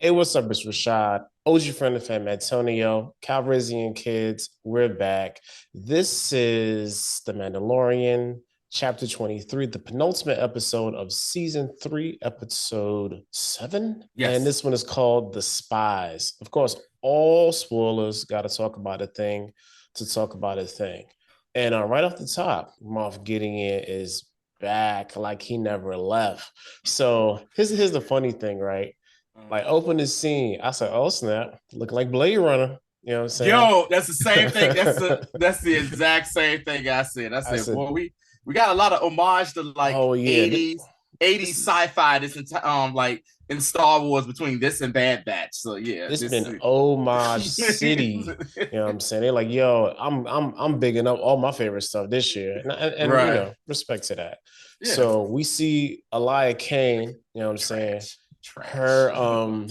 Hey, what's up? It's Rashad, OG friend of fam Antonio, Calrissian kids. We're back. This is The Mandalorian, chapter 23, the penultimate episode of season 3, episode 7. And Yes. this one is called The Spies. Of course, all spoilers, got to talk about a thing to talk about a thing. And right off the top, Moff Gideon is back like he never left. So here's the funny thing, right? Like open the scene. I said, "Oh snap, looking like Blade Runner." You know what I'm saying? Yo, that's the same thing. That's the exact same thing I said. I I said, said, boy, we got a lot of homage to like "Oh yeah, 80s this sci-fi this like in Star Wars between this and Bad Batch. So yeah, this this been homage city." You know what I'm saying? They're like, "Yo, I'm bigging up all my favorite stuff this year," and right. respect to that. Yeah. So we see Elia Kane. You know what I'm saying? Trash. Trash. Her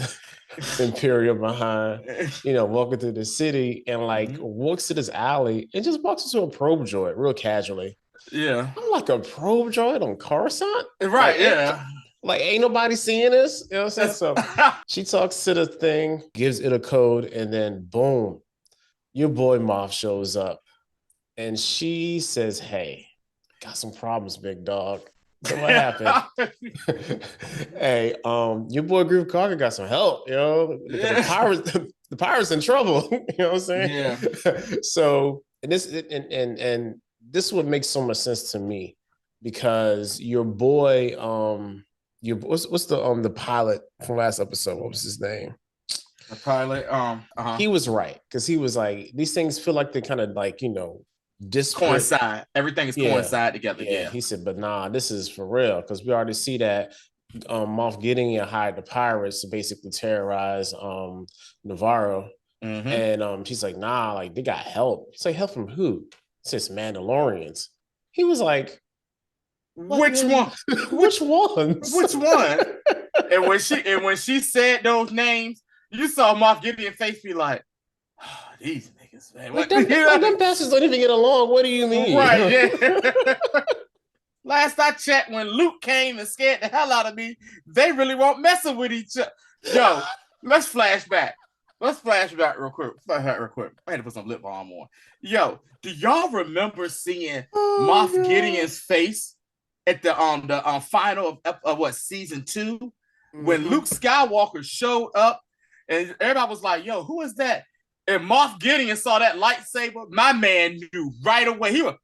Imperial behind, walking through the city and like Mhm. walks to this alley and just walks into a probe droid real casually. Yeah. I'm like a probe droid on Coruscant? Right, yeah. Like ain't nobody seeing this? You know what I'm saying? That's So she talks to the thing, gives it a code, and then boom, your boy Moff shows up and she says, "Hey, got some problems, big dog." So what happened? Hey, your boy Grief Karga got some help, the pirates, the pirates in trouble. You know what I'm saying? Yeah. So and this would make so much sense to me because your boy, what's the pilot from last episode? What was his name? The pilot. He was right because he was like, these things feel like they kind of like disparate. Coincide. Everything is Yeah, coincide together. yeah. Yeah. He said, but nah, this is for real because we already see that Moff Gideon hired the pirates to basically terrorize Navarro. Mm-hmm. And she's like, nah, like they got help. He's like, help from who? It says Mandalorians. He was like, what Which man? one? Which ones? Which one? And when she said those names, you saw Moff Gideon face be like, oh, these niggas, man. Like them bastards don't even get along. What do you mean? Right, yeah. Last I checked, when Luke came and scared the hell out of me, they really weren't messing with each other. Yo, let's flash back. Let's flash back real quick. I had to put some lip balm on. Yo, do y'all remember seeing Moff Gideon's face at the final of what season 2 when Luke Skywalker showed up and everybody was like, "Yo, who is that?" And Moff Gideon saw that lightsaber. My man knew right away. He was,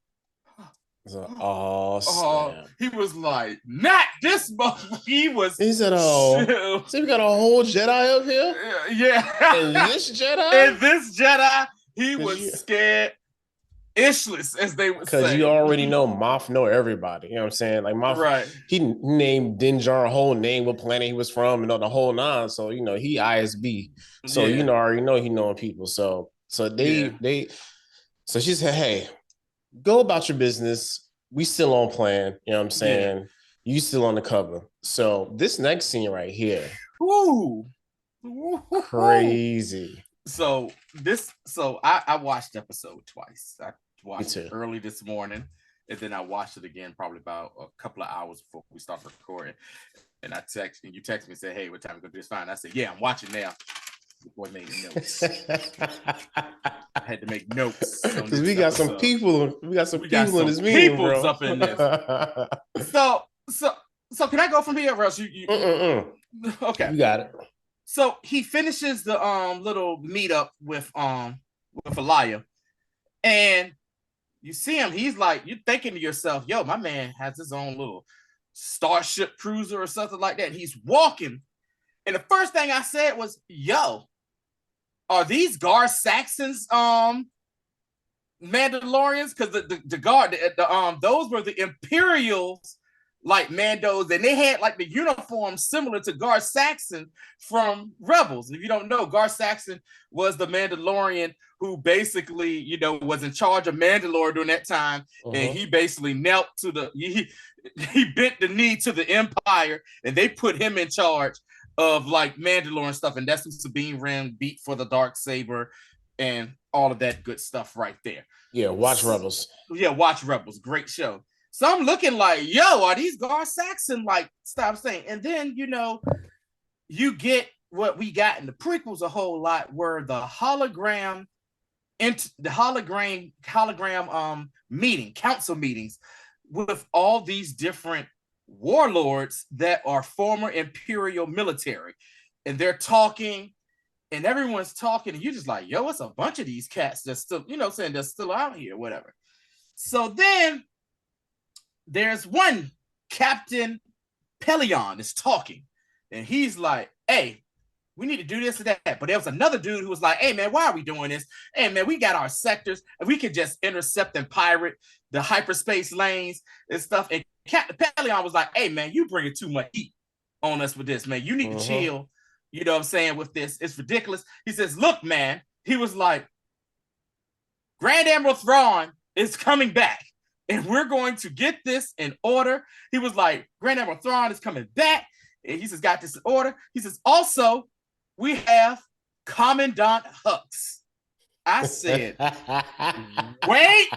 he was like, "Not this motherfucker." He said, "Oh, so we got a whole Jedi up here." Yeah, and this Jedi, he was scared ishless, as they would say. Because you already know Moff know everybody. You know what I'm saying? Like Moff, right. He named Din Djarin whole name, what planet he was from, and the whole nine. So he ISB. So already know he knowing people. So so she said, "Hey, go about your business. We still on plan." You know what I'm saying? Yeah. You still on the cover. So this next scene right here, crazy. So I watched episode twice. I watched it early this morning, and then I watched it again probably about a couple of hours before we started recording. And you text me and said, "Hey, what time we gonna do this?" Fine. I said, "Yeah, I'm watching now." The boy made notes. I had to make notes because we got some people. We got some people in this meeting, bro. Up in this. So can I go from here, or else you okay? You got it. So he finishes the little meetup with Elia, and you see him. He's like, you're thinking to yourself, "Yo, my man has his own little starship cruiser or something like that." He's walking, and the first thing I said was, "Yo, are these Gar Saxons Mandalorians?" Because the guard, those were the Imperials, like Mandos, and they had like the uniform similar to Gar Saxon from Rebels. And if you don't know, Gar Saxon was the Mandalorian who basically, was in charge of Mandalore during that time. And he basically knelt to he bent the knee to the Empire, and they put him in charge of like Mandalore and stuff. And that's who Sabine Wren beat for the Darksaber and all of that good stuff right there. Yeah, watch Rebels. Yeah, watch Rebels. Great show. So I'm looking like, yo, are these Gar Saxon? Like, stop saying. And then, you get what we got in the prequels a whole lot were the hologram council meetings with all these different warlords that are former Imperial military, and they're talking, and everyone's talking, and you're just like, yo, it's a bunch of these cats that's still, saying they're still out here, whatever. So then there's one Captain Pelion is talking, and he's like, hey, we need to do this and that. But there was another dude who was like, hey, man, why are we doing this? Hey, man, we got our sectors, and we could just intercept and pirate the hyperspace lanes and stuff. And Captain Pelion was like, hey, man, you bringing too much heat on us with this, man. You need to chill, you know what I'm saying, with this. It's ridiculous. He says, look, man, he was like, Grand Admiral Thrawn is coming back, and we're going to get this in order. He was like, Grand Admiral Thrawn is coming back, and he says, got this in order. He says, also, we have Commandant Hux. I said, wait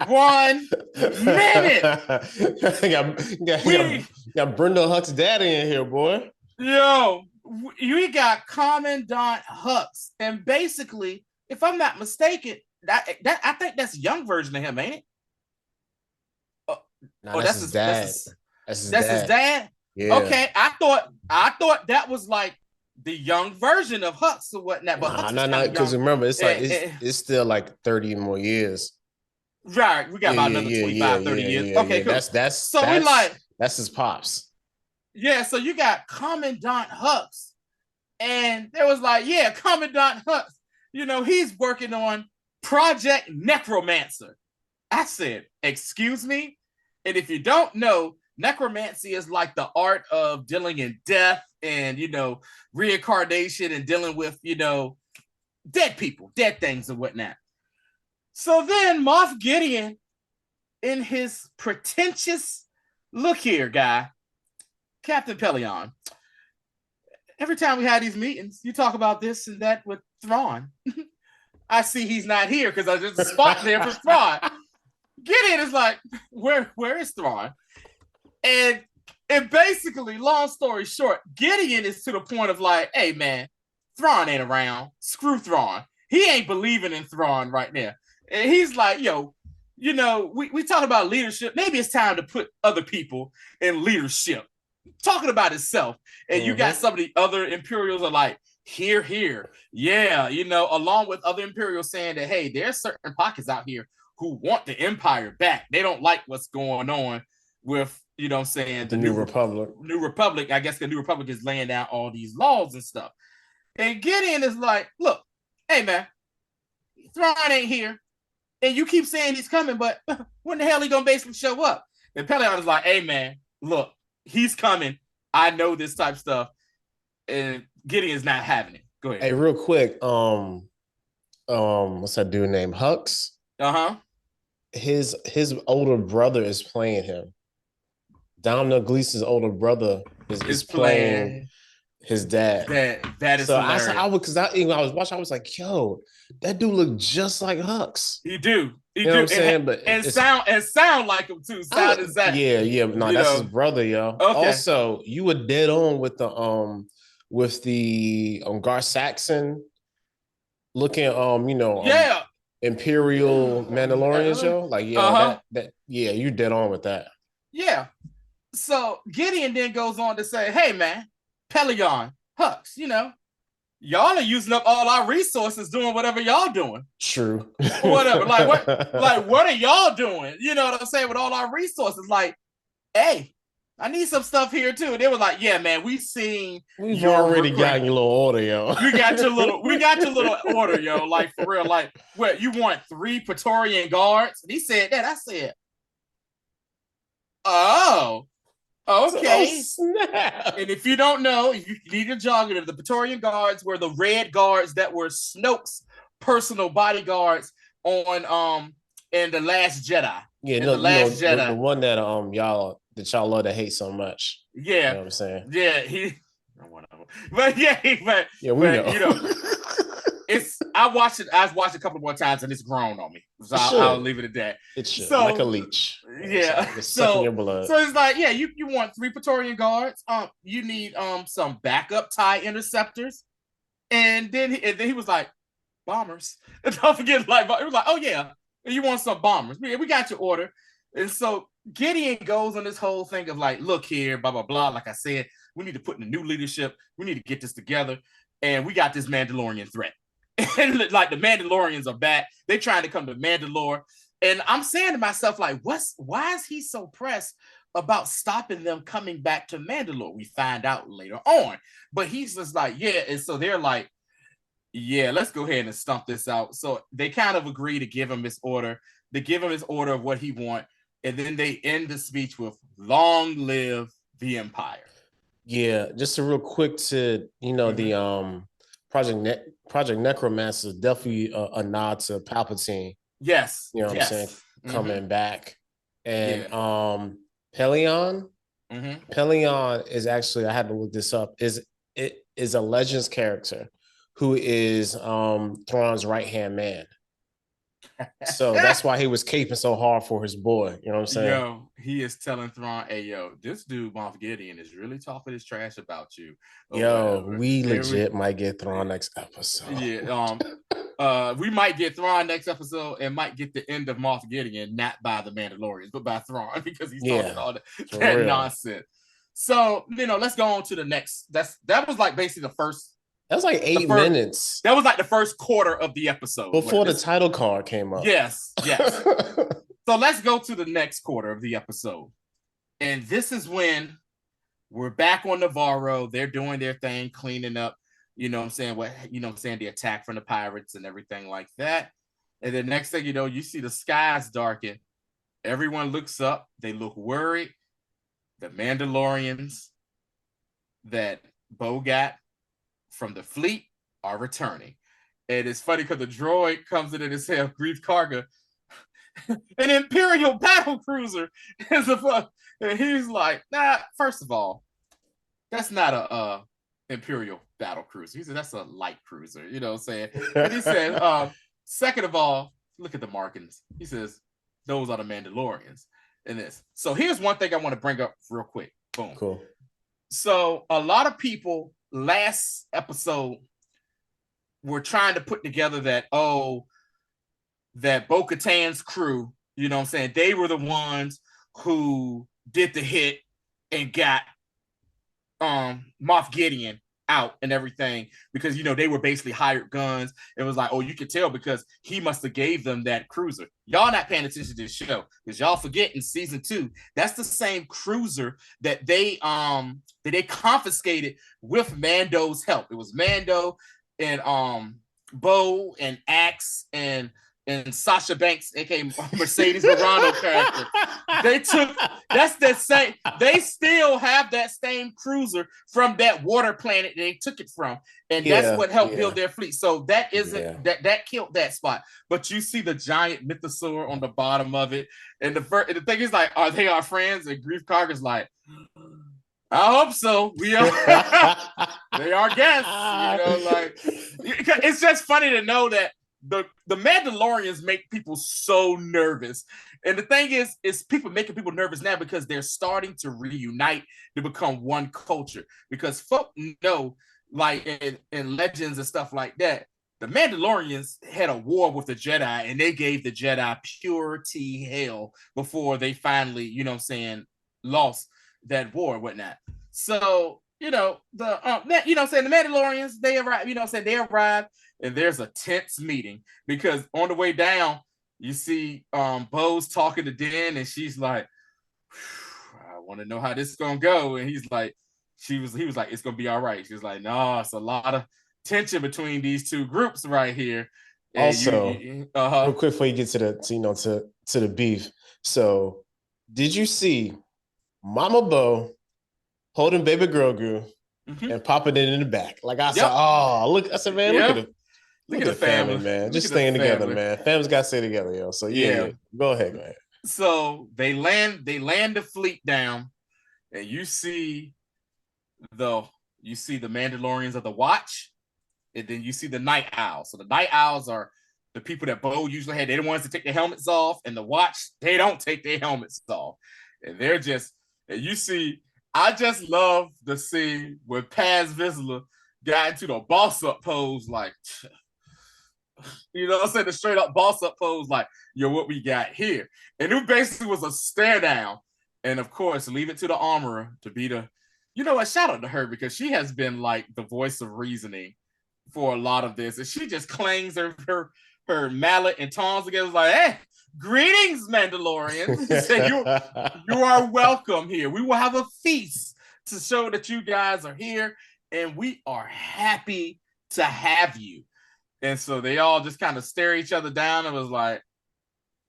1 minute. got Brenda Hux daddy in here, boy. Yo, we got Commandant Hux. And basically, if I'm not mistaken, that I think that's a young version of him, ain't it? That's his dad. That's his dad? Yeah. Okay, I thought that was like the young version of Hux or whatnot, but no, because remember, it's like it's still like 30 more years. Right, we got about another 25, 30 years. Okay, cool. That's his pops. Yeah, so you got Commandant Hux, and there was like, yeah, Commandant Hux, he's working on Project Necromancer. I said, excuse me? And if you don't know, necromancy is like the art of dealing in death and, reincarnation and dealing with, dead people, dead things and whatnot. So then Moff Gideon, in his pretentious, look here, guy, Captain Pelion, every time we had these meetings, you talk about this and that with Thrawn. I see he's not here because I just spot there for Thrawn. Gideon is like, where is Thrawn? And basically, long story short, Gideon is to the point of like, hey, man, Thrawn ain't around. Screw Thrawn. He ain't believing in Thrawn right now. And he's like, yo, we talk about leadership. Maybe it's time to put other people in leadership. Talking about himself. And you got some of the other Imperials are like, here. Yeah, along with other Imperials saying that, hey, there's certain pockets out here who want the Empire back. They don't like what's going on with, the New Republic. New Republic. I guess the New Republic is laying down all these laws and stuff. And Gideon is like, look, hey, man, Thrawn ain't here. And you keep saying he's coming, but when the hell he gonna basically show up? And Pelion is like, hey, man, look, he's coming. I know this type of stuff. And Gideon's not having it. Go ahead. Hey, real quick, what's that dude named Hux? His older brother is playing him. Domhnall Gleeson's older brother is playing his dad. That is so hilarious. I was watching. I was like, yo, that dude looked just like Hux. He do. You know what I'm saying? But sound like him too. Sound exactly. Yeah. No, that's his brother, yo. Okay. Also, you were dead on with the Gar Saxon looking Imperial Mandalorian show. Like, you dead on with that. Yeah. So Gideon then goes on to say, hey, man, Pelion, Hux, y'all are using up all our resources doing whatever y'all doing. True. Whatever. What are y'all doing? You know what I'm saying? With all our resources. Like, hey, I need some stuff here too. And they were like, yeah, man, we've already gotten your little order, yo. We got your little order, yo. Like, for real. Like, what, you want 3 Praetorian guards? And he said that. I said, oh, okay. Snap. And if you don't know, you need to jog it. The Praetorian guards were the red guards that were Snoke's personal bodyguards on in The Last Jedi. Yeah, Jedi. The one that y'all love to hate so much. Yeah. You know what I'm saying? Yeah, he one of them. But we know. I watched it a couple more times and it's grown on me. So I'll leave it at that. It should, so, like a leech. Yeah. It's sucking your blood. So it's like, yeah, you want 3 Praetorian guards. You need some backup TIE interceptors. And then he was like, bombers. And don't forget, like, it was like, oh yeah, you want some bombers. We got your order. And so Gideon goes on this whole thing of like, look here, blah, blah, blah. Like I said, we need to put in a new leadership. We need to get this together. And we got this Mandalorian threat. And like the Mandalorians are back. They're trying to come to Mandalore. And I'm saying to myself, like, why is he so pressed about stopping them coming back to Mandalore? We find out later on. But he's just like, yeah. And so they're like, yeah, let's go ahead and stump this out. So they kind of agree to give him his order. They give him his order of what he wants. And then they end the speech with "Long live the Empire." Yeah, just a real quick to the Project Necromancer is definitely a nod to Palpatine. Yes, you know what I'm saying, coming back, and Pelion. Pelion is actually, I had to look this up. Is a Legends character who is Thrawn's right hand man. So that's why he was caping so hard for his boy. You know what I'm saying? Yo, he is telling Thrawn, hey, yo, this dude, Moff Gideon, is really talking his trash about you. Yo, we legit might get Thrawn next episode. Yeah. We might get Thrawn next episode and might get the end of Moff Gideon, not by the Mandalorians, but by Thrawn, because he's talking all that nonsense. So, let's go on to the next. That was like basically the first. That was like 8 minutes. That was like the first quarter of the episode. Before the title card came up. Yes. So let's go to the next quarter of the episode. And this is when we're back on Navarro. They're doing their thing, cleaning up, the attack from the pirates and everything like that. And then next thing you know, you see the skies darken. Everyone looks up. They look worried. The Mandalorians that Bo got from the fleet are returning. And it's funny because the droid comes in and it says Grief Karga, an Imperial battle cruiser. And he's like, nah, first of all, that's not a Imperial battle cruiser. He said, that's a light cruiser, you know what I'm saying? And he said, second of all, look at the markings. He says, those are the Mandalorians in this. So here's one thing I want to bring up real quick. Boom. Cool. So a lot of people last episode were trying to put together that Bo-Katan's crew, you know what I'm saying, they were the ones who did the hit and got Moff Gideon out and everything, because they were basically hired guns. It was like, oh, you could tell because he must have gave them that cruiser. Y'all not paying attention to this show because y'all forget in season 2 that's the same cruiser that they confiscated with Mando's help. It was Mando and Bo and Axe and Sasha Banks, aka Mercedes Morano character. That's the same. They still have that same cruiser from that water planet they took it from, and that's what helped build their fleet. So that isn't that killed that spot. But you see the giant mythosaur on the bottom of it, and the thing is like, are they our friends? And Grief Karga's like, I hope so. We are. They are guests. It's just funny to know that the Mandalorians make people so nervous. And the thing is people making people nervous now because they're starting to reunite to become one culture. Because folk know, like in Legends and stuff like that, the Mandalorians had a war with the Jedi and they gave the Jedi pure tea hell before they finally, lost that war and whatnot. So, the Mandalorians, they arrive, and there's a tense meeting because on the way down, you see Bo's talking to Den, and she's like, I want to know how this is gonna go. And he's like, he was like, it's gonna be all right. She's like, no, it's a lot of tension between these two groups right here. And also, real quick before you get to the beef. So, did you see Mama Bo holding baby Grogu and popping it in the back? Like I said, look, I said, man, look at the family, man. Just staying together, man. Family's got to stay together, yo. So yeah. Go ahead. So they land the fleet down, and you see the Mandalorians of the Watch, and then you see the Night Owls. So the Night Owls are the people that Bo usually had. They're the ones that take their helmets off, and the Watch, they don't take their helmets off. And they're just, and you see, I just love the scene where Paz Vizsla got into the boss up pose, like, you know what I'm saying? The straight up boss up pose, like, yo, what we got here? And it basically was a stare down. And of course, leave it to the armorer to be the, you know what? Shout out to her because she has been like the voice of reasoning for a lot of this. And she just clangs her mallet and tongs together, like, hey, greetings, Mandalorians. You are welcome here. We will have a feast to show that you guys are here, and we are happy to have you. And so they all just kind of stare each other down and was like,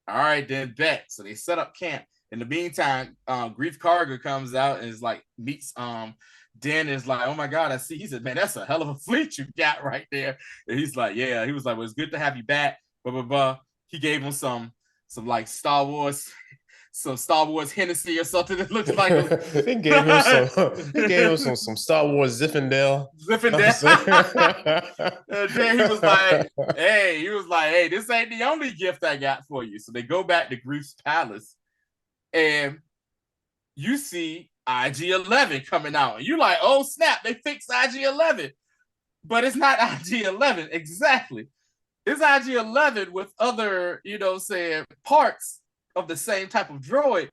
all right, then bet. So they set up camp. In the meantime, Grief Karga comes out and is like, meets Den, is like, oh my God, I see. He said, man, that's a hell of a fleet you got right there. And he's like, yeah. He was like, well, it's good to have you back. Blah, blah, blah. He gave him some like Star Wars Hennessy or something that looks like he gave him some Star Wars Zinfandel. And then he was like, hey, this ain't the only gift I got for you. So they go back to Grief's palace, and you see IG-11 coming out. And you're like, oh snap, they fixed IG-11. But it's not IG-11 exactly. It's IG-11 with other, parts of the same type of droid.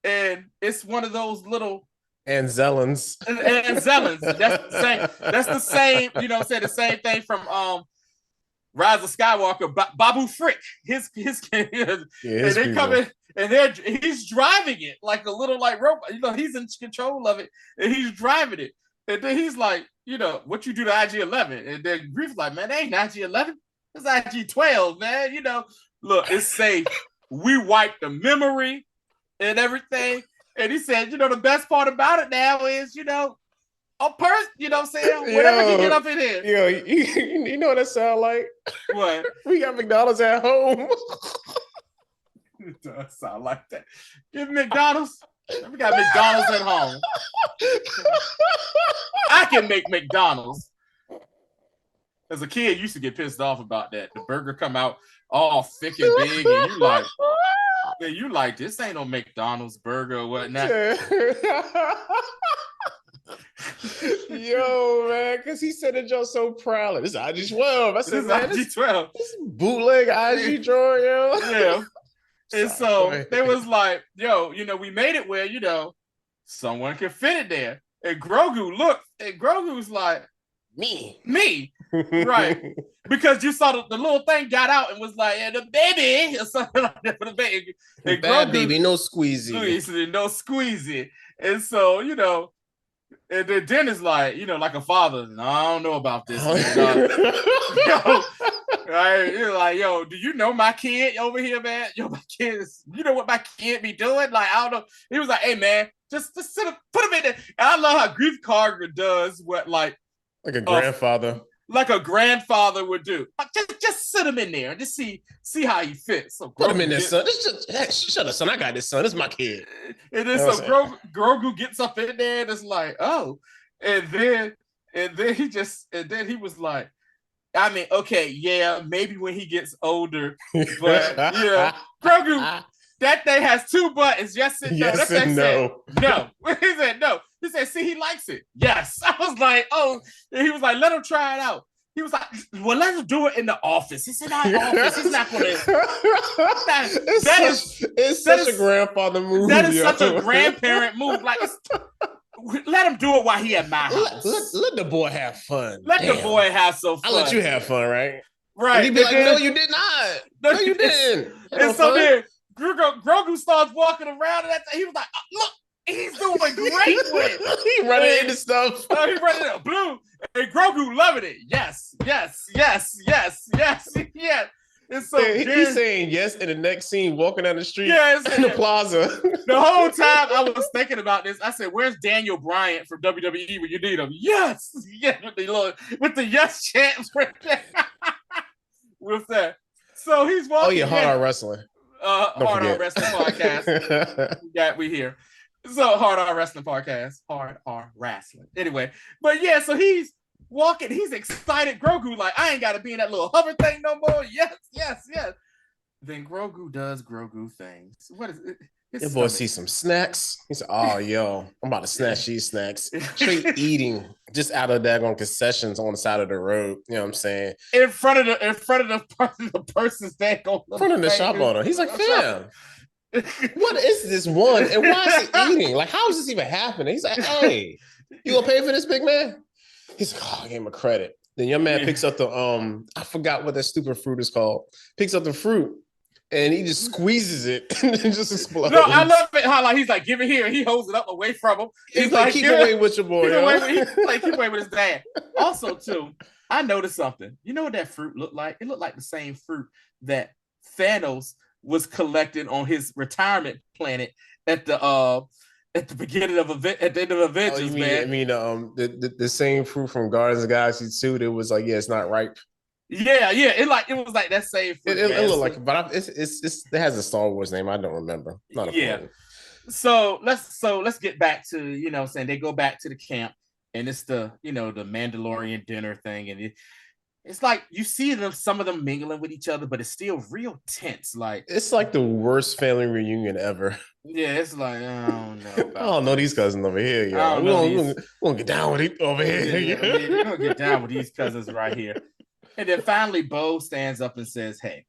And it's one of those little Anzellans. Anzellans. That's the same, the same thing from Rise of Skywalker, Babu Frick. His and they come in and he's driving it like a little like robot. He's in control of it and he's driving it. And then he's like, what you do to IG-11? And then Grief's like, man, that ain't IG-11. It's IG-12, man. Look, it's safe. We wiped the memory and everything. And he said, the best part about it now is, a person, what I'm saying? Whatever you get up in here. Yo, you know what that sound like? What? We got McDonald's at home. It does sound like that. Give me McDonald's. We got McDonald's at home. I can make McDonald's. As a kid, I used to get pissed off about that. The burger come out all thick and big, and you like, this ain't no McDonald's burger or whatnot. Yo, man, because he said it just so proud. This is IG-12. I said, man, IG-12. This bootleg IG drawing, yo. Yeah. And so they was like, yo, we made it where, someone can fit it there. And Grogu looked, and Grogu's like, me. Right. Because you saw the little thing got out and was like, the baby, or something like that for the baby. And bad Grogu, baby, no squeezy. No squeezy. And so, and then Den is like, like a father. No, I don't know about this. Right? You're like, yo, do you know my kid over here, man? Yo, my kid is, what my kid be doing? Like, I don't know. He was like, hey, man, just sit up, put him in there. And I love how Grief Karga does what, like a grandfather. Like a grandfather would do. Just sit him in there and just see how he fits. So put him in there, son. Shut up, son. I got this, son. This is my kid. And then Grogu gets up in there and it's like, oh. And then he was like, I mean, okay, yeah, maybe when he gets older, but Grogu, that thing has two buttons. Yes and no. Yes That's and no. No. He said no. He said, see, he likes it. Yes. I was like, oh. And he was like, let him try it out. He was like, well, let him do it in the office. He said, not office. He's not going to. It's such a grandfather move. That is such a grandparent move. Like, let him do it while he at my house. Let the boy have fun. Let the boy have some fun. I let you have fun, right? Right. And he'd be like, no, you did not. No, you didn't. And so then Grogu starts walking around and he was like, look, he's doing great with it. He running into stuff. He running into blue. And Grogu loving it. Yes. And so he's saying yes in the next scene, walking down the street in the plaza. The whole time I was thinking about this, I said, where's Daniel Bryan from WWE when you need him? Yes, with the yes chant with that. So he's walking. Oh yeah, Hard On Wrestling. Hard On Wrestling podcast. We here. So Hard On Wrestling podcast. Hard On Wrestling. Anyway, but yeah, so he's walking. He's excited. Grogu like, I ain't got to be in that little hover thing no more. Yes, yes, yes. Then Grogu does Grogu things. What is it? Your boy sees some snacks. He said, "Oh, yo, I'm about to snatch these snacks." Straight eating, just out of daggone concessions on the side of the road. You know what I'm saying? In front of the person's daggone in front of the shop owner. He's like, "Fam, what is this one? And why is he eating? Like, how is this even happening?" He's like, "Hey, you gonna pay for this, big man?" He's like, "Oh, I gave him a credit." Then your man picks up the I forgot what that stupid fruit is called. Picks up the fruit. And he just squeezes it and it just explodes. No, I love it how like he's like, give it here. He holds it up away from him. He's like, keep away with your boy. Keep away with his dad. Also, too, I noticed something. You know what that fruit looked like? It looked like the same fruit that Thanos was collecting on his retirement planet at the beginning of at the end of Avengers. The same fruit from Guardians of the Galaxy 2. It was like, yeah, it's not ripe. Yeah. It was like that same fruit. It looked like, but it has a Star Wars name. I don't remember. Not important. So let's get back to, you know what I'm saying, they go back to the camp and it's the, you know, the Mandalorian dinner thing, and it's like you see some of them mingling with each other, but it's still real tense. Like it's like the worst family reunion ever. Yeah, it's like I don't know. I don't know these cousins over here. Yo. We're gonna get down with it over here. We're gonna get down with these cousins right here. And then finally, Bo stands up and says, "Hey,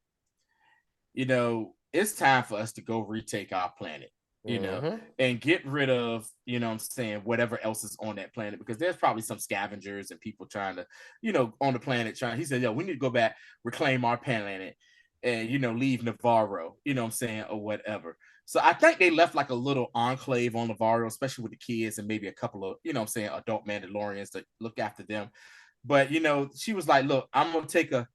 you know, it's time for us to go retake our planet, you know, and get rid of, you know what I'm saying, whatever else is on that planet, because there's probably some scavengers and people trying to, you know, on the planet trying." He said, "Yo, we need to go back, reclaim our planet, and, you know, leave Navarro, you know what I'm saying, or whatever." So I think they left like a little enclave on Navarro, especially with the kids and maybe a couple of, you know what I'm saying, adult Mandalorians to look after them. But, you know, she was like, "Look, I'm going to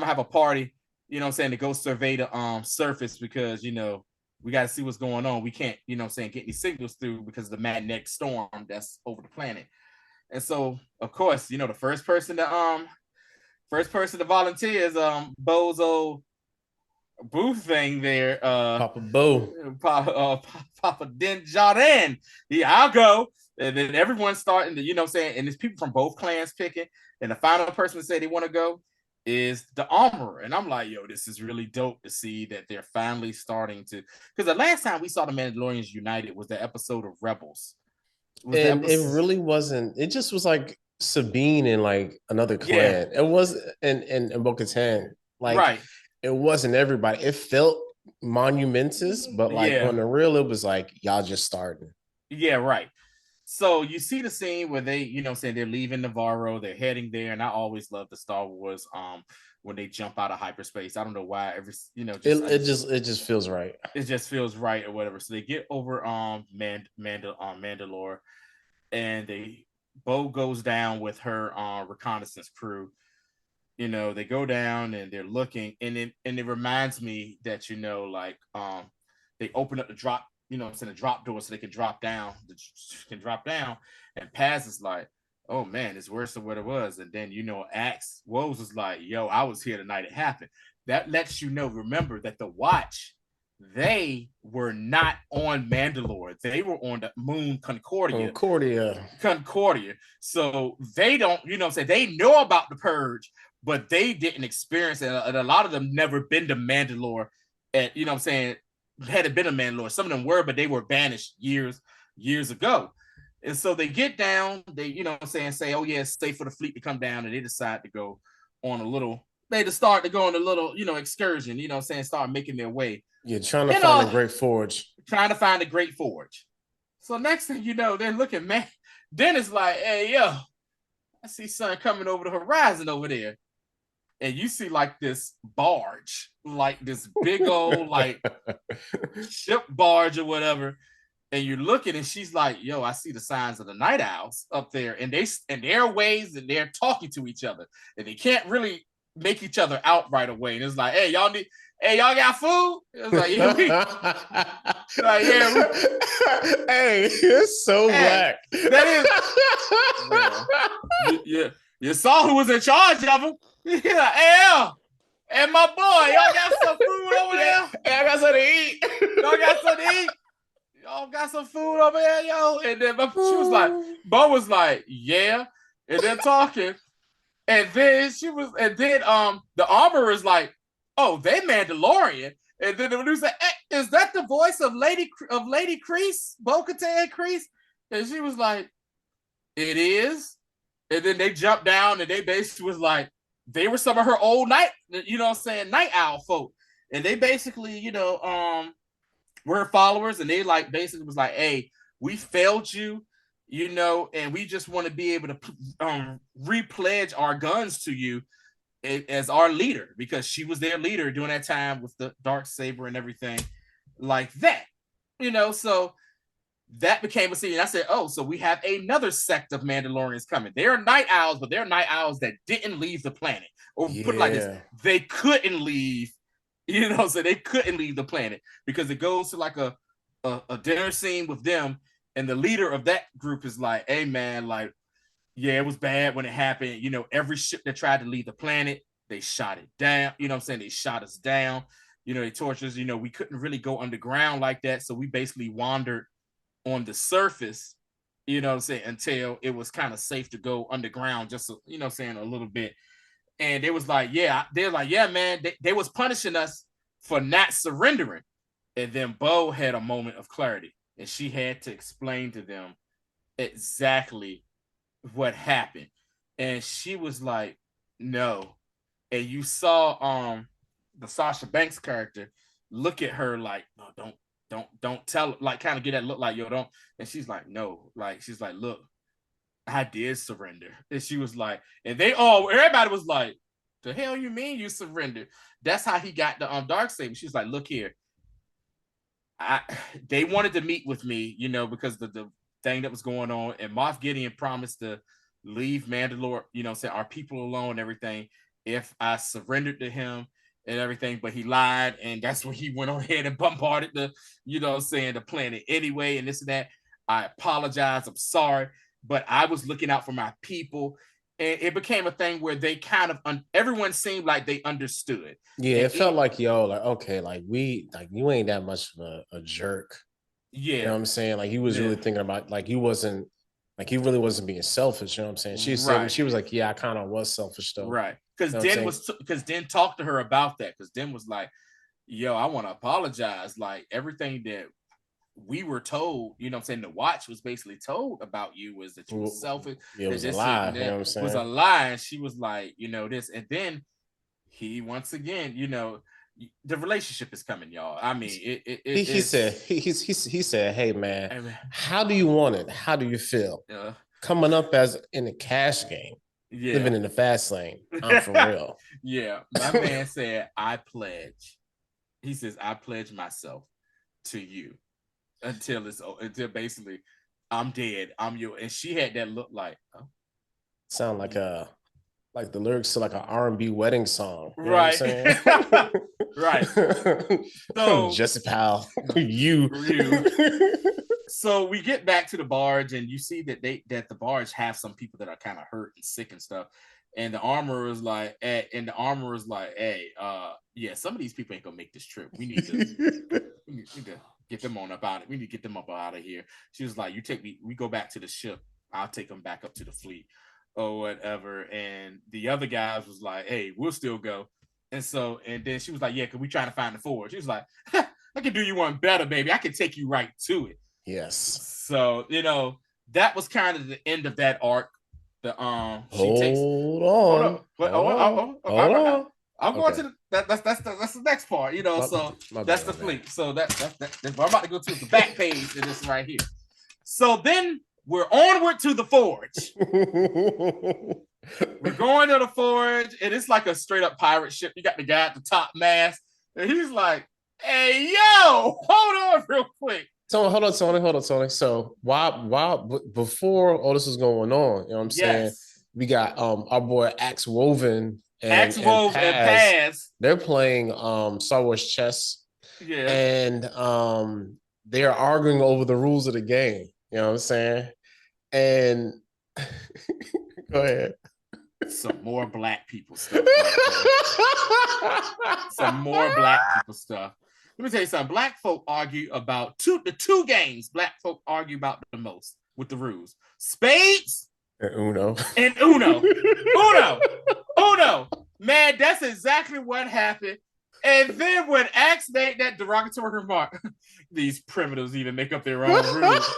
have a party, you know what I'm saying, to go survey the surface, because, you know, we got to see what's going on. We can't, you know what I'm saying, get any signals through because of the magnetic storm that's over the planet." And so, of course, you know, the first person to volunteer is Bozo booth thing there. Papa Bo. Papa Din Jardin. Yeah, I'll go. And then everyone's starting to, you know what I'm saying, and there's people from both clans picking. And the final person to say they want to go is the armorer. And I'm like, yo, this is really dope to see that they're finally starting to, because the last time we saw the Mandalorians united was the episode of Rebels. It really wasn't, it just was like Sabine and like another clan. It was and Bo-Katan. Like, right. It wasn't everybody. It felt monumentous, but like on the real, it was like y'all just starting. Yeah, right. So you see the scene where they, you know, saying they're leaving Navarro, they're heading there, and I always love the Star Wars when they jump out of hyperspace. I don't know why, it just feels right. It just feels right or whatever. So they get over Mandalore, and Bo goes down with her reconnaissance crew. You know, they go down and they're looking, and it reminds me that, you know, like they open up the drop, you know, it's in a drop door so they can drop down. And Paz is like, "Oh man, it's worse than what it was." And then, you know, Woz was like, "Yo, I was here the night it happened." That lets you know, remember that the Watch, they were not on Mandalore. They were on the moon Concordia. So they don't, you know what I'm saying, they know about the Purge, but they didn't experience it. And a lot of them never been to Mandalore at, you know what I'm saying, hadn't been to Mandalore. Some of them were, but they were banished years ago. And so they get down, they, you know what I'm saying, say, "Oh yeah, it's safe for the fleet to come down," and they decide to go on a little, you know, excursion, you know what I'm saying, start making their way. Yeah, trying to find a great forge. So next thing you know, they're looking, man. Dennis like, "Hey, yo, I see something coming over the horizon over there." And you see like this barge, like this big old like ship barge or whatever. And you're looking, and she's like, "Yo, I see the signs of the night owls up there, and they're ways, and they're talking to each other, and they can't really make each other out right away." And it's like, "Hey, y'all got food?" It was like, "Yeah, hey, it's so black. That is, you saw who was in charge of them." He's like, "Hey, and my boy, y'all got some food over there? Hey, I got something to eat. Y'all got something to eat? Y'all got some food over there, yo?" And then she was like, Bo was like, "Yeah." and they're talking, and then the armorer is like, "Oh, they Mandalorian." And then the producer said, hey, "Is that the voice of Lady Kreese, Bo-Katan Kreese?" And she was like, "It is." And then they jumped down, and they basically was like, they were some of her old night owl folk, and they basically, were her followers, and they like basically was like, "Hey, we failed you, and we just want to be able to repledge our guns to you as our leader," because she was their leader during that time with the dark saber and everything like that, So that became a scene. I said, "Oh, so we have another sect of Mandalorians coming. They're night owls, but they're night owls that didn't leave the planet, or put it like this, they couldn't leave." So they couldn't leave the planet because it goes to like a dinner scene with them, and the leader of that group is like, "Hey man, like, yeah, it was bad when it happened. Every ship that tried to leave the planet, they shot it down. They shot us down. They tortured us. We couldn't really go underground like that, so we basically wandered on the surface, until it was kind of safe to go underground, just a little bit." And they was like, "Yeah," they're like, "Yeah, man, they was punishing us for not surrendering." And then Bo had a moment of clarity, and she had to explain to them exactly what happened. And she was like, "No." And you saw the Sasha Banks character look at her like, "No, don't tell," like kind of get that look like, "Yo, don't." And she's like, "No," like she's like, "Look, I did surrender." And she was like, and everybody was like, "The hell you mean you surrendered?" That's how he got the dark saber. She's like, "Look here, they wanted to meet with me, because the thing that was going on, and Moff Gideon promised to leave Mandalore, say our people alone and everything, if I surrendered to him and everything, but he lied, and that's when he went on ahead and bombarded the planet anyway, and this and that. I apologize, I'm sorry, but I was looking out for my people." And it became a thing where they kind of everyone seemed like they understood. Yeah, And it felt like, yo, like, okay, like you ain't that much of a jerk. yeah, You know what I'm saying? Like he was really thinking about, like he really wasn't being selfish. You know what I'm saying? She said, she was like, "Yeah, I kind of was selfish though." Right. Because Den talked to her about that. Because Den was like, "Yo, I want to apologize. Like everything that we were told, the watch was basically told about you was that you were selfish. Yeah, it was a lie. You know what I'm saying? Was a lie." And she was like, this. And then he once again, the relationship is coming, y'all. I mean, he said, "Hey man, how do you want it? How do you feel? Coming up as in the cash game, living in the fast lane. I'm for real." Yeah, my man said, "I pledge." He says, "I pledge myself to you until basically I'm dead. I'm you." And she had that look like, oh. Sound like like the lyrics to like an R&B wedding song. You right. Know what I'm saying? Right. So Jesse Powell, you. So we get back to the barge, and you see that the barge have some people that are kind of hurt and sick and stuff. And the armorer is like, "Hey, yeah, some of these people ain't gonna make this trip. We need to get them on up out. We need to get them up out of here." She was like, "You take me. We go back to the ship. I'll take them back up to the fleet or whatever." And the other guys was like, "Hey, we'll still go." And then she was like, "Yeah, because we trying to find the forge." She was like, "I can do you one better, baby. I can take you right to it." Yes. So that was kind of the end of that arc. Hold on. I'm going to that's the next part, so that's the fleet. So that's I'm about to go to the back page of this right here. So then we're onward to the forge. We're going to the forge, and it's like a straight up pirate ship. You got the guy at the top mast, and he's like, "Hey, yo, hold on real quick." Hold on, Tony. So while before all this was going on, you know what I'm saying? We got our boy Axe Woven and Paz. They're playing Star Wars chess. Yeah. And they're arguing over the rules of the game. You know what I'm saying? And go ahead. Some more black people stuff. Some more black people stuff. Let me tell you something. Black folk argue about the two games black folk argue about the most with the rules: spades Uno. And Uno. Man, that's exactly what happened. And then when Axe made that derogatory remark, these primitives even make up their own rules.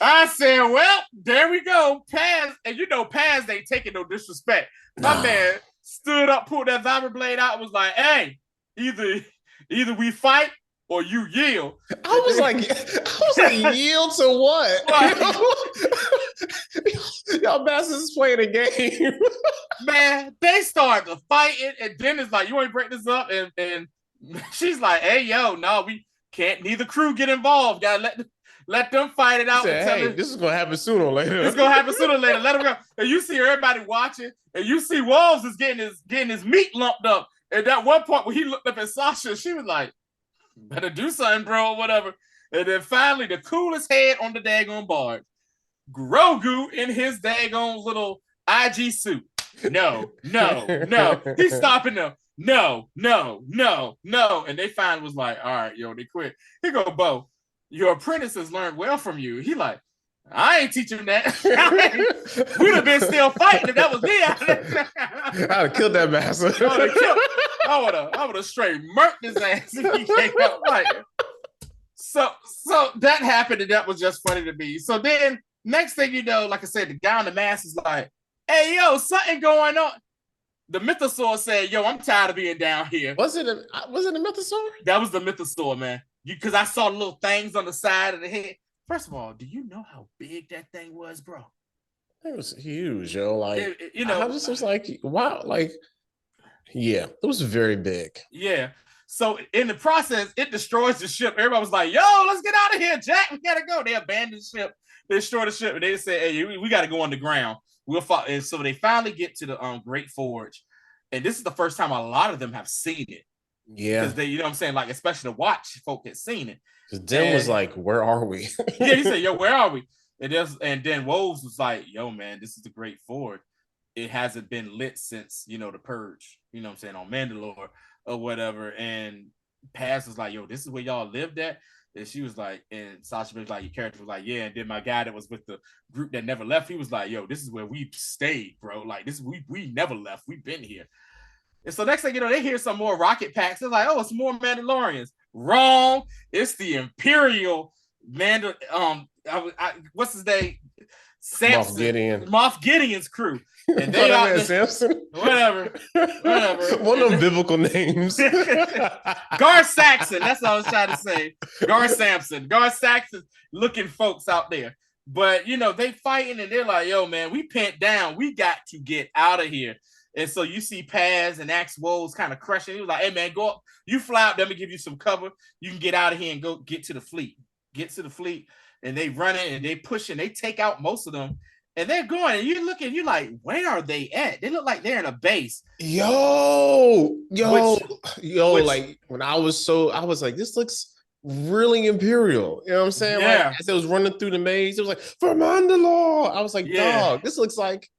I said, well, there we go. Paz, and you know, Paz ain't taking no disrespect. My man stood up, pulled that vibra blade out, and was like, hey, either we fight or you yield. I was like, yield to what? Y'all bastards is playing a game. Man, they started fighting, and then it's like, you ain't break this up, and she's like, hey, yo, no, we can't. Neither crew get involved. Gotta let them fight it out. Said, hey, this is gonna happen sooner or later. It's gonna happen sooner or later. Let them go. And you see everybody watching, and you see Wolves is getting his meat lumped up. And at one point when he looked up at Sasha, she was like, better do something, bro, or whatever. And then finally, the coolest head on the daggone board, Grogu in his daggone little IG suit. No. He's stopping them. No. And they finally was like, all right, yo, they quit. Here go, Bo. Your apprentice has learned well from you. He like, I ain't teaching that. We'd have been still fighting if that was me. I'd have killed that master. I would have straight murked his ass if he came out fighting. So that happened, and that was just funny to me. So then, next thing you know, like I said, the guy on the mask is like, hey, yo, something going on. The mythosaur said, yo, I'm tired of being down here. Was it a mythosaur? That was the mythosaur, man. Because I saw little things on the side of the head. First of all, do you know how big that thing was, bro? It was huge, yo. Like, you know, I just was like, wow, like, yeah, it was very big. Yeah. So in the process, it destroys the ship. Everybody was like, yo, let's get out of here, Jack. We gotta go. They abandoned the ship. They destroyed the ship, and they said, hey, we gotta go underground. We'll follow. And so they finally get to the Great Forge. And this is the first time a lot of them have seen it. Yeah. Because they, you know what I'm saying? Like, especially the watch folk had seen it. Because Den was like, where are we? Yeah, he said, yo, where are we? And then Wolves was like, yo, man, this is the Great Forge. It hasn't been lit since, you know, the Purge, you know what I'm saying, on Mandalore or whatever. And Paz was like, yo, this is where y'all lived at? And she was like, and Sasha was like, your character was like, yeah. And then my guy that was with the group that never left, he was like, yo, this is where we stayed, bro. Like, this we never left. We've been here. And so next thing you know, they hear some more rocket packs. They're like, oh, it's more Mandalorians. Wrong. It's the Imperial what's his name? Samson. Moff Gideon's crew. And they out Samson? Whatever. One of them biblical names. Gar Saxon. That's what I was trying to say. Gar Sampson. Gar Saxon looking folks out there. But, you know, they fighting and they're like, yo, man, we pent down. We got to get out of here. And so you see Paz and Axe Woes kind of crushing. He was like, hey, man, go up. You fly up. Let me give you some cover. You can get out of here and go get to the fleet. Get to the fleet. And they run it and they push and they take out most of them. And they're going. And you're looking. You're like, where are they at? They look like they're in a base. Yo. Like when I was like, this looks really Imperial. You know what I'm saying? Yeah. Like, as it was running through the maze, it was like, for Mandalore. I was like, dog, this looks like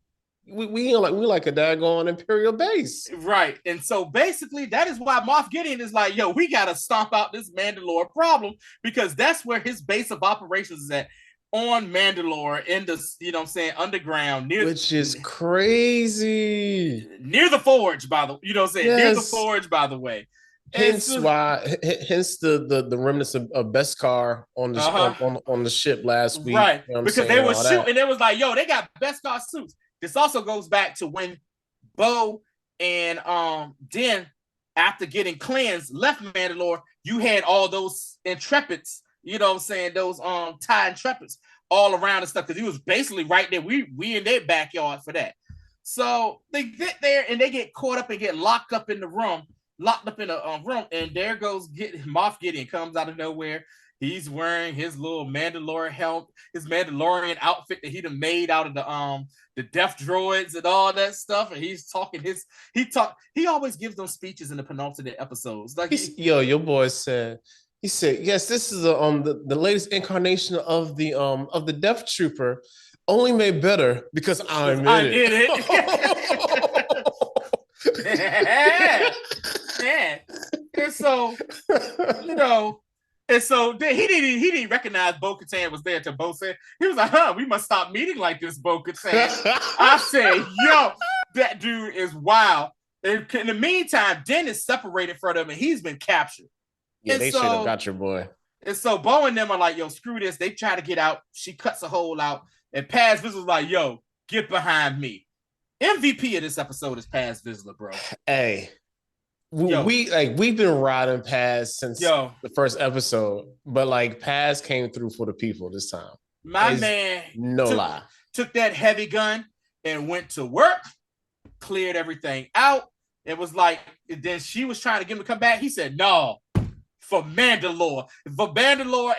we like a daggone Imperial base. Right. And so basically that is why Moff Gideon is like, yo, we got to stomp out this Mandalore problem, because that's where his base of operations is at, on Mandalore, in the, you know what I'm saying, underground, which is crazy. Near the forge, by the, you know what I'm saying? Yes. Near the forge, by the way. Hence the remnants of Beskar on the on the ship last week. Right. You know because they were shooting, and it was like, yo, they got Beskar suits. This also goes back to when Bo and Den, after getting cleansed, left Mandalore. You had all those Intrepids, you know what I'm saying, those TIE Intrepids all around and stuff, because he was basically right there. We in their backyard for that. So they get there and they get caught up and get locked up in the room, and there goes Moff Gideon comes out of nowhere. He's wearing his little Mandalorian helmet, his Mandalorian outfit that he'd have made out of the death droids and all that stuff. And he's talking he always gives them speeches in the penultimate episodes. Like your boy said, he said, yes, this is the latest incarnation of the Death Trooper, only made better because I'm in it. Yeah. And so, you know, And so then he didn't recognize Bo-Katan was there until Bo said, he was like, huh, we must stop meeting like this, Bo-Katan. I said, yo, that dude is wild. And in the meantime, Den is separated from them and he's been captured. Yeah, and they should have got your boy. And so Bo and them are like, yo, screw this. They try to get out. She cuts a hole out. And Paz Vizsla's like, yo, get behind me. MVP of this episode is Paz Vizsla, bro. Hey. We've been riding Paz since the first episode, but like Paz came through for the people this time. My man took that heavy gun and went to work, cleared everything out. It was like, then she was trying to get him to come back. He said, no, for Mandalore,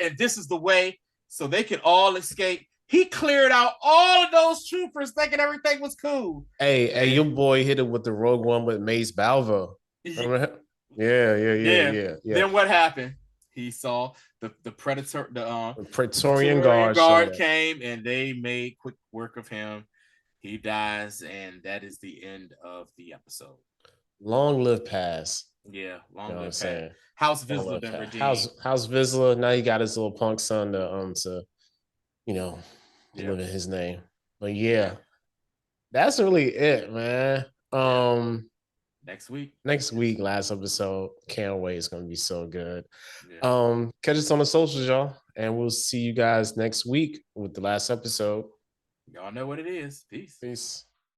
and this is the way, so they can all escape. He cleared out all of those troopers thinking everything was cool. Hey, your boy hit it with the Rogue One with Mace Balvo. Yeah. Then what happened? He saw the Predator, the Praetorian Guard came and they made quick work of him. He dies, and that is the end of the episode. Long live Paz. Yeah, long live Paz. House Vizsla been redeemed. House Vizsla. Now he got his little punk son to live in his name. But yeah, that's really it, man. Next week, last episode. Can't wait. It's gonna be so good. Yeah. Catch us on the socials, y'all, and we'll see you guys next week with the last episode. Y'all know what it is. Peace.